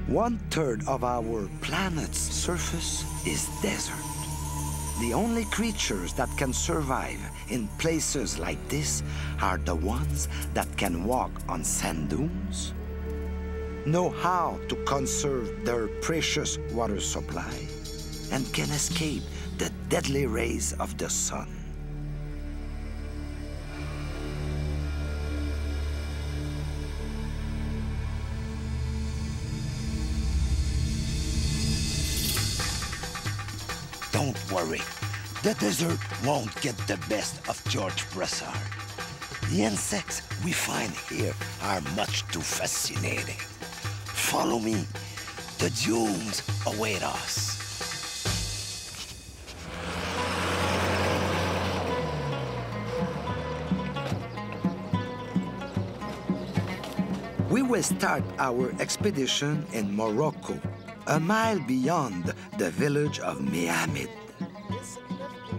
1/3 of our planet's surface is desert. The only creatures that can survive in places like this are the ones that can walk on sand dunes, know how to conserve their precious water supply, and can escape the deadly rays of the sun. Don't worry, the desert won't get the best of George Brassard. The insects we find here are much too fascinating. Follow me, the dunes await us. We will start our expedition in Morocco, a mile beyond the village of Mehammed.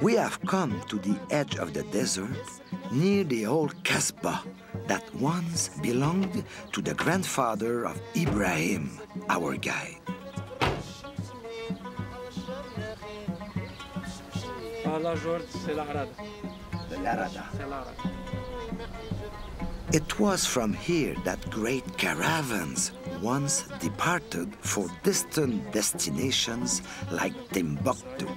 We have come to the edge of the desert, near the old Kasbah that once belonged to the grandfather of Ibrahim, our guide. It was from here that great caravans once departed for distant destinations like Timbuktu.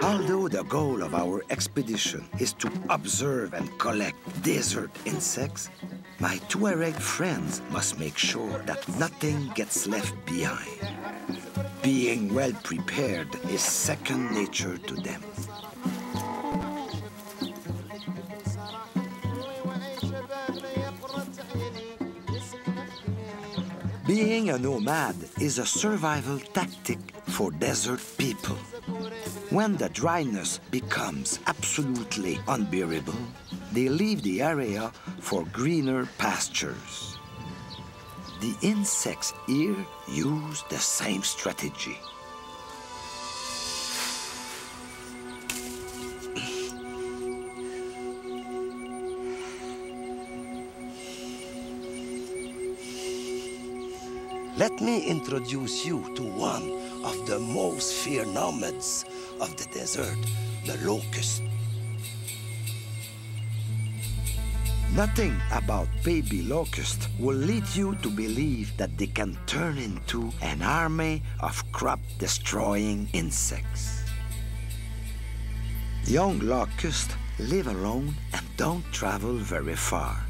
Although the goal of our expedition is to observe and collect desert insects, my Tuareg friends must make sure that nothing gets left behind. Being well prepared is second nature to them. Being a nomad is a survival tactic for desert people. When the dryness becomes absolutely unbearable, they leave the area for greener pastures. The insects here use the same strategy. Let me introduce you to one of the most feared nomads of the desert, the locust. Nothing about baby locust will lead you to believe that they can turn into an army of crop-destroying insects. Young locusts live alone and don't travel very far.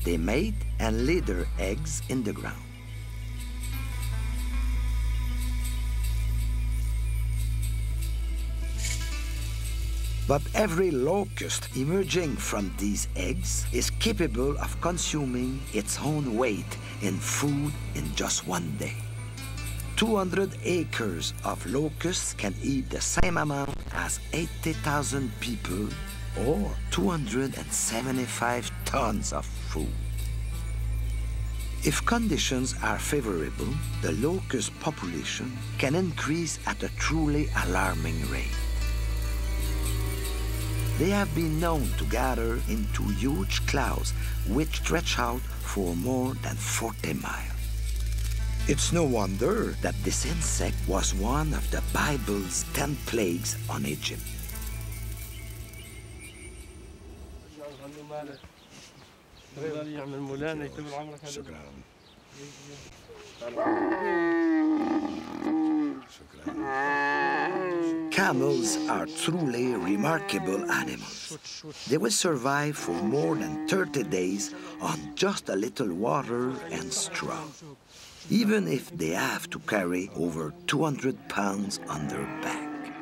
They mate and lay their eggs in the ground. But every locust emerging from these eggs is capable of consuming its own weight in food in just one day. 200 acres of locusts can eat the same amount as 80,000 people or 275 tons of food. If conditions are favorable, the locust population can increase at a truly alarming rate. They have been known to gather into huge clouds which stretch out for more than 40 miles. It's no wonder that this insect was one of the Bible's 10 plagues on Egypt. Camels are truly remarkable animals. They will survive for more than 30 days on just a little water and straw, even if they have to carry over 200 pounds on their back,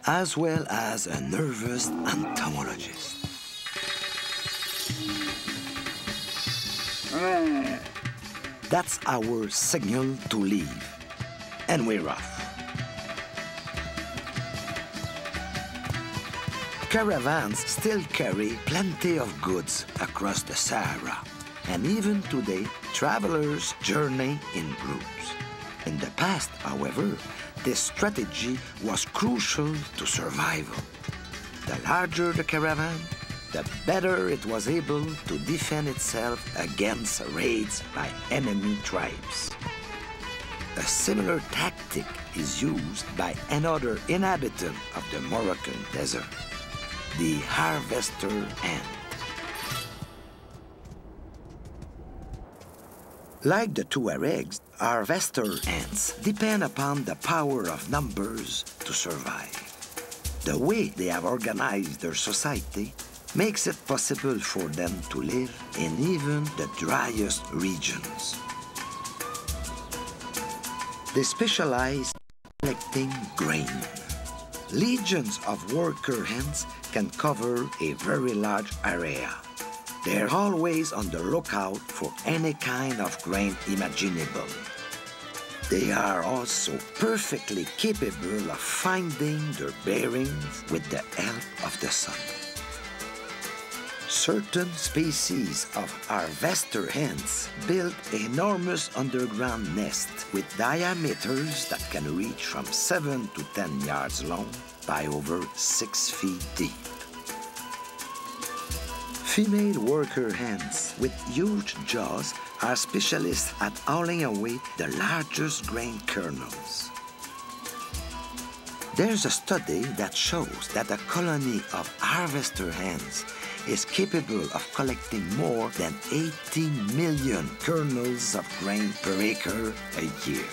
as well as a nervous entomologist. That's our signal to leave, and we're off. Caravans still carry plenty of goods across the Sahara, and even today, travelers journey in groups. In the past, however, This strategy was crucial to survival. The larger the caravan, the better it was able to defend itself against raids by enemy tribes. A similar tactic is used by another inhabitant of the Moroccan desert, the harvester ant. Like the Tuaregs, harvester ants depend upon the power of numbers to survive. The way they have organized their society makes it possible for them to live in even the driest regions. They specialize in collecting grain. Legions of worker ants can cover a very large area. They're always on the lookout for any kind of grain imaginable. They are also perfectly capable of finding their bearings with the help of the sun. Certain species of harvester ants build enormous underground nests with diameters that can reach from 7 to 10 yards long by over 6 feet deep. Female worker ants with huge jaws are specialists at hauling away the largest grain kernels. There's a study that shows that a colony of harvester ants is capable of collecting more than 18 million kernels of grain per acre a year.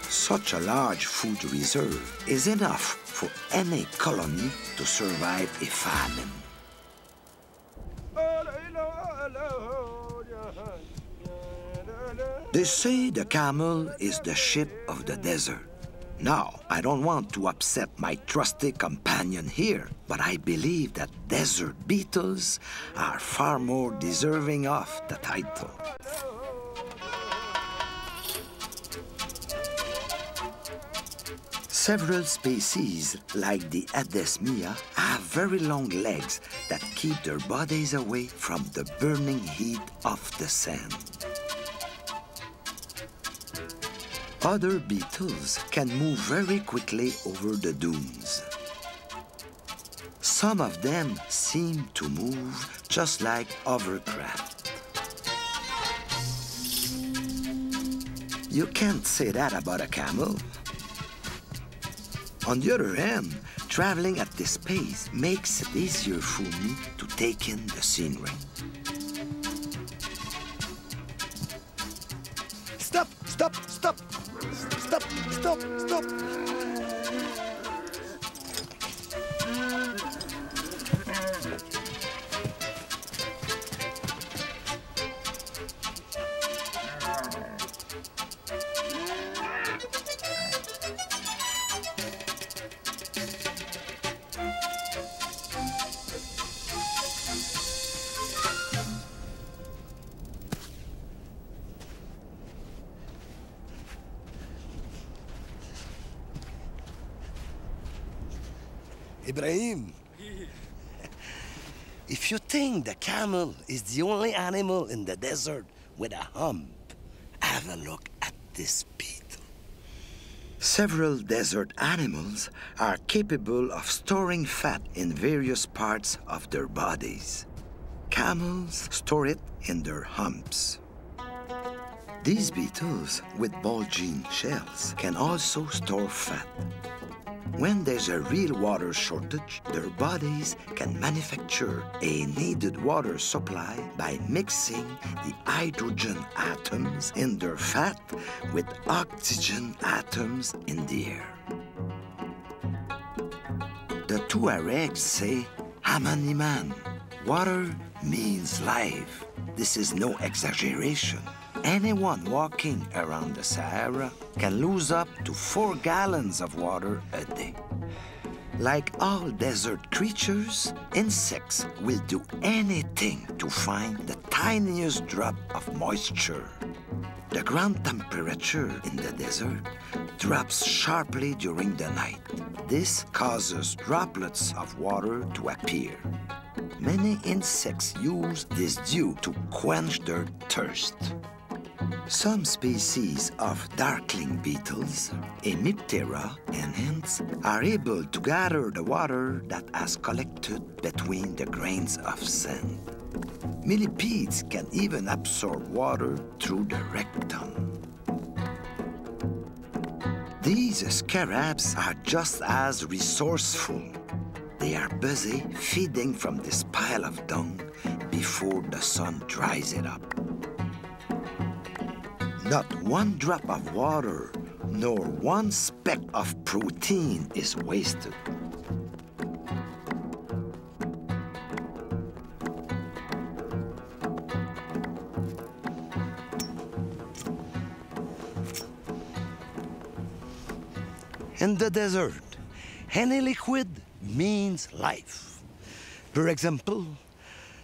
Such a large food reserve is enough for any colony to survive a famine. They say the camel is the ship of the desert. Now, I don't want to upset my trusty companion here, but I believe that desert beetles are far more deserving of the title. Several species, like the Adesmia, have very long legs that keep their bodies away from the burning heat of the sand. Other beetles can move very quickly over the dunes. Some of them seem to move just like hovercraft. You can't say that about a camel. On the other hand, traveling at this pace makes it easier for me to take in the scenery. Stop! Stop! Stop! Stop! Stop! Stop! Ibrahim, if you think the camel is the only animal in the desert with a hump, have a look at this beetle. Several desert animals are capable of storing fat in various parts of their bodies. Camels store it in their humps. These beetles with bulging shells can also store fat. When there's a real water shortage, their bodies can manufacture a needed water supply by mixing the hydrogen atoms in their fat with oxygen atoms in the air. The Tuaregs say, Hamani man, water means life. This is no exaggeration. Anyone walking around the Sahara can lose up to 4 gallons of water a day. Like all desert creatures, insects will do anything to find the tiniest drop of moisture. The ground temperature in the desert drops sharply during the night. This causes droplets of water to appear. Many insects use this dew to quench their thirst. Some species of darkling beetles, Hemiptera and ants, are able to gather the water that has collected between the grains of sand. Millipedes can even absorb water through the rectum. These scarabs are just as resourceful. They are busy feeding from this pile of dung before the sun dries it up. Not one drop of water, nor one speck of protein is wasted. In the desert, any liquid means life. For example,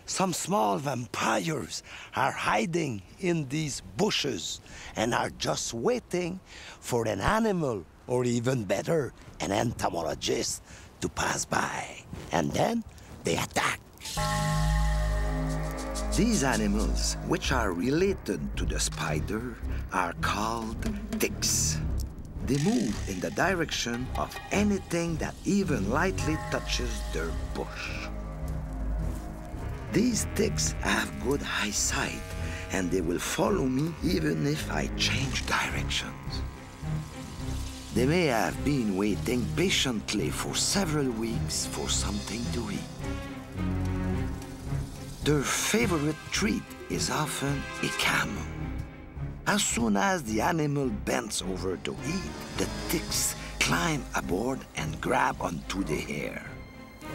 some small vampires are hiding in these bushes and are just waiting for an animal, or even better, an entomologist, to pass by. And then they attack. These animals, which are related to the spider, are called ticks. They move in the direction of anything that even lightly touches their bush. These ticks have good eyesight, and they will follow me even if I change directions. They may have been waiting patiently for several weeks for something to eat. Their favorite treat is often a camel. As soon as the animal bends over to eat, the ticks climb aboard and grab onto the hair.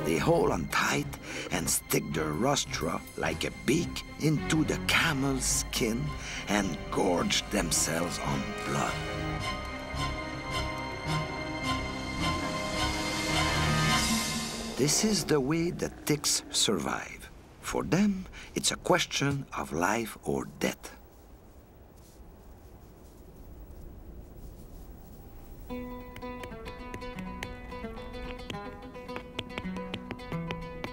They hold on tight and stick their rostra like a beak into the camel's skin and gorge themselves on blood. This is the way the ticks survive. For them, it's a question of life or death.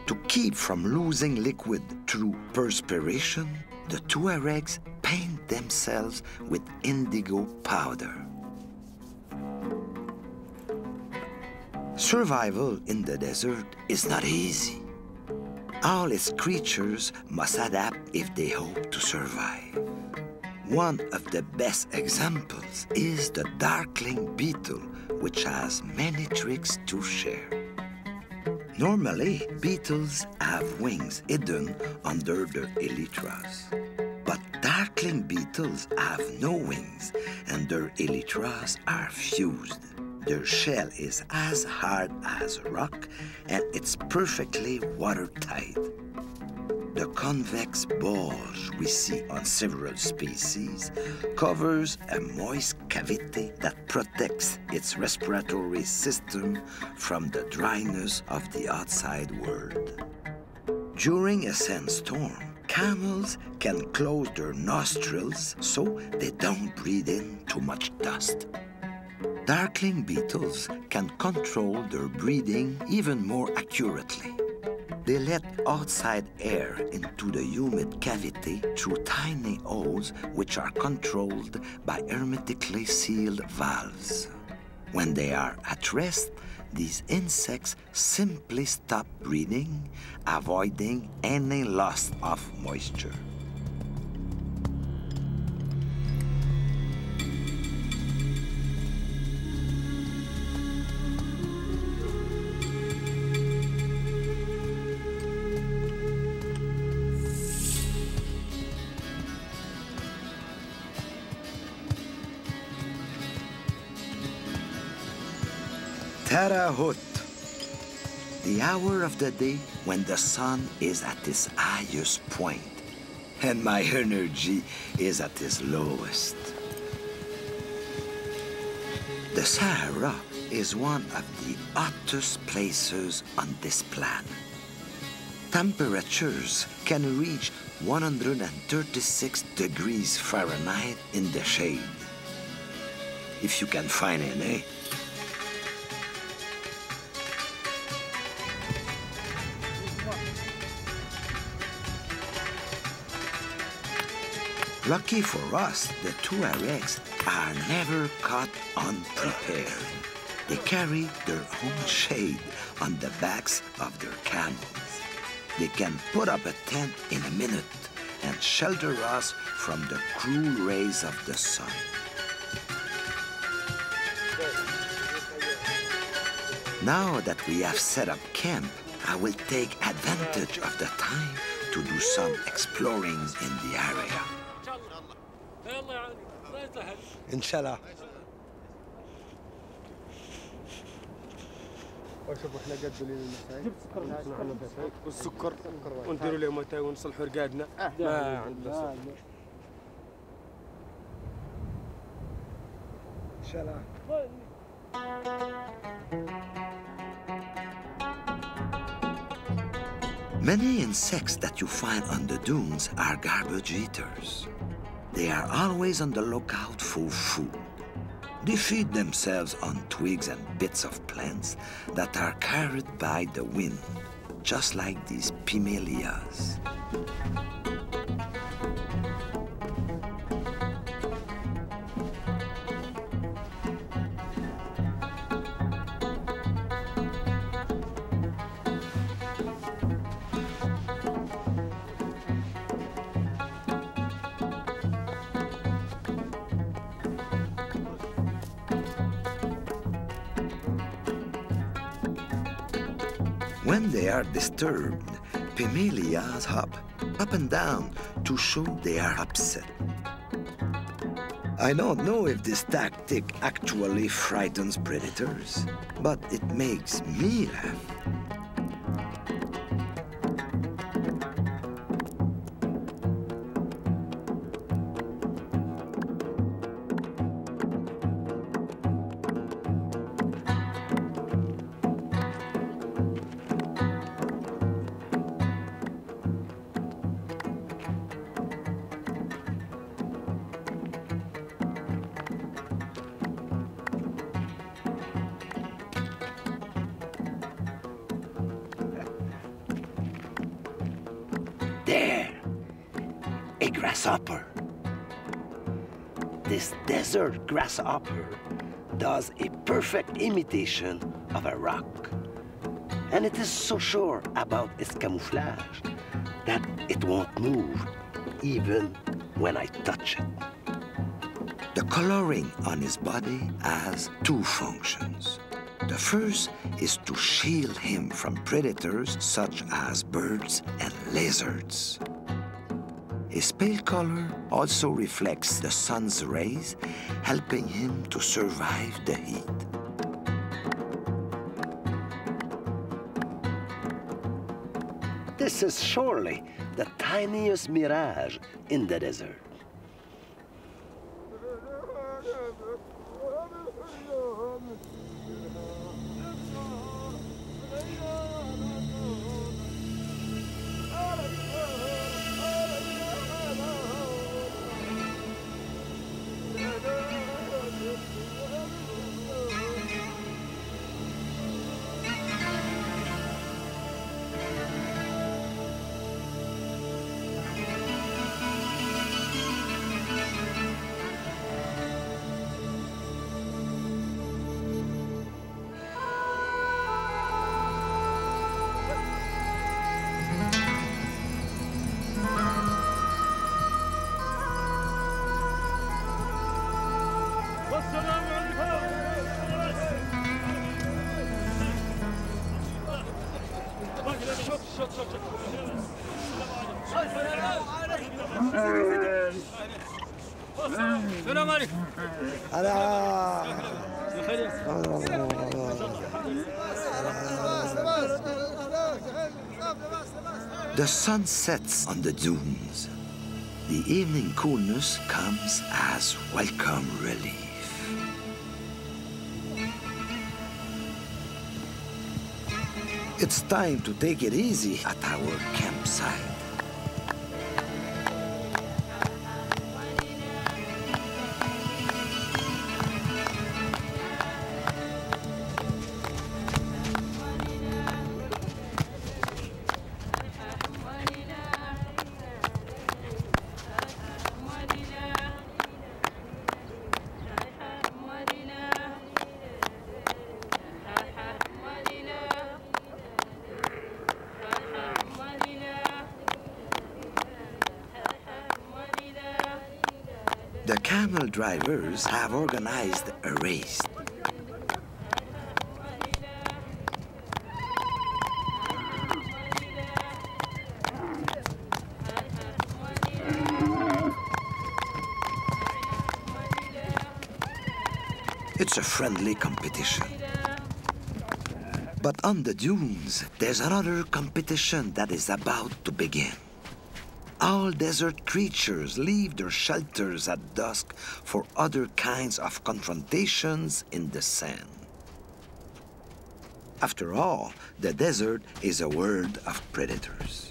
To keep from losing liquid through perspiration, the Tuaregs paint themselves with indigo powder. Survival in the desert is not easy. All its creatures must adapt if they hope to survive. One of the best examples is the darkling beetle, which has many tricks to share. Normally, beetles have wings hidden under their elytras. But darkling beetles have no wings, and their elytras are fused. Their shell is as hard as rock, and it's perfectly watertight. The convex bulge we see on several species covers a moist cavity that protects its respiratory system from the dryness of the outside world. During a sandstorm, camels can close their nostrils so they don't breathe in too much dust. Darkling beetles can control their breathing even more accurately. They let outside air into the humid cavity through tiny holes which are controlled by hermetically sealed valves. When they are at rest, these insects simply stop breathing, avoiding any loss of moisture. Terre Haute, the hour of the day when the sun is at its highest point and my energy is at its lowest. The Sahara is one of the hottest places on this planet. Temperatures can reach 136 degrees Fahrenheit in the shade. If you can find any. Lucky for us, the Tuaregs are never caught unprepared. They carry their own shade on the backs of their camels. They can put up a tent in a minute and shelter us from the cruel rays of the sun. Now that we have set up camp, I will take advantage of the time to do some exploring in the area. Inshallah. وشوفوا احنا قدوا لنا المساعي جبت والسكر ونديروا لهم اتاي ونصلحوا رقادنا ما عندنا ان شاء الله. Many insects that you find on the dunes are garbage eaters. They are always on the lookout for food. They feed themselves on twigs and bits of plants that are carried by the wind, just like these pimellias. When they are disturbed, pimellias hop up and down to show they are upset. I don't know if this tactic actually frightens predators, but it makes me laugh. There, a grasshopper. This desert grasshopper does a perfect imitation of a rock. And it is so sure about its camouflage that it won't move even when I touch it. The coloring on his body has two functions. The first is to shield him from predators such as birds and lizards. His pale color also reflects the sun's rays, helping him to survive the heat. This is surely the tiniest mirage in the desert. السلام عليكم. The sun sets on the dunes. The evening coolness comes as welcome relief. It's time to take it easy at our campsite. camel drivers have organized a race. It's a friendly competition. But on the dunes, there's another competition that is about to begin. All desert creatures leave their shelters at dusk for other kinds of confrontations in the sand. After all, the desert is a world of predators.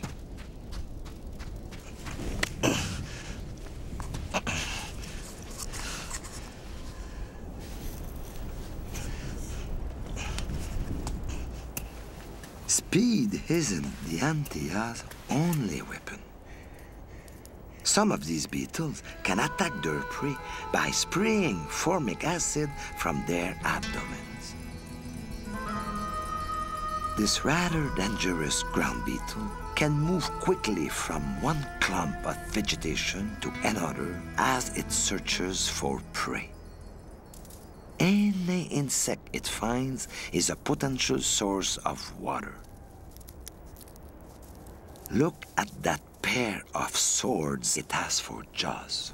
Speed isn't the Antia's only weapon. Some of these beetles can attack their prey by spraying formic acid from their abdomens. This rather dangerous ground beetle can move quickly from one clump of vegetation to another as it searches for prey. Any insect it finds is a potential source of water. Look at that pair of swords it has for jaws.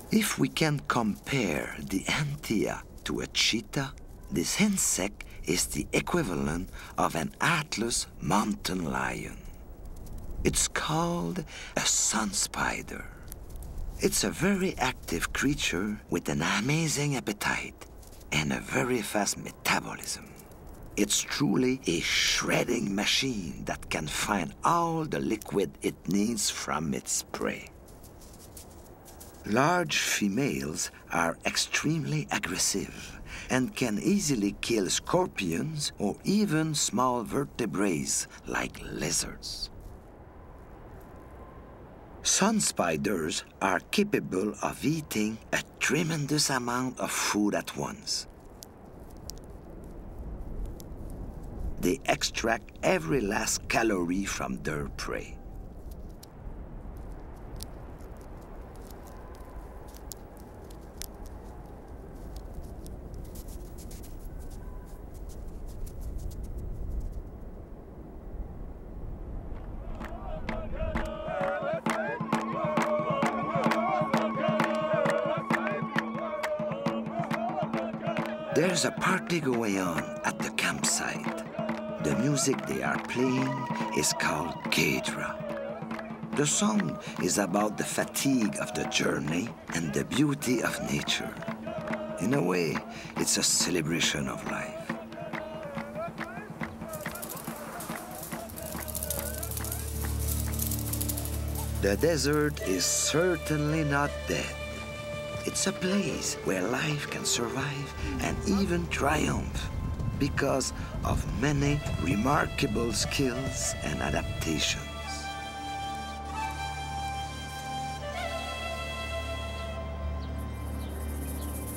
If we can compare the Antia to a cheetah, this insect is the equivalent of an Atlas mountain lion. It's called a sun spider. It's a very active creature with an amazing appetite and a very fast metabolism. It's truly a shredding machine that can find all the liquid it needs from its prey. Large females are extremely aggressive and can easily kill scorpions or even small vertebrates like lizards. Sun spiders are capable of eating a tremendous amount of food at once. They extract every last calorie from their prey. There's a party going on at the campsite. The music they are playing is called Kedra. The song is about the fatigue of the journey and the beauty of nature. In a way, it's a celebration of life. The desert is certainly not dead. It's a place where life can survive and even triumph because of many remarkable skills and adaptations.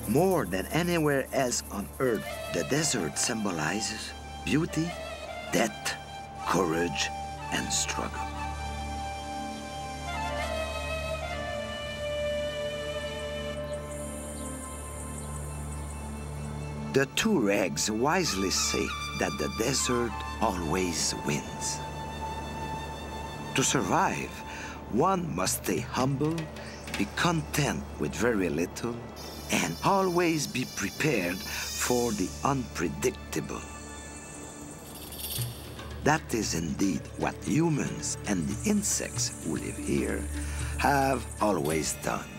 More than anywhere else on Earth, the desert symbolizes beauty, death, courage, and struggle. The Tuaregs wisely say that the desert always wins. To survive, one must stay humble, be content with very little, and always be prepared for the unpredictable. That is indeed what humans and the insects who live here have always done.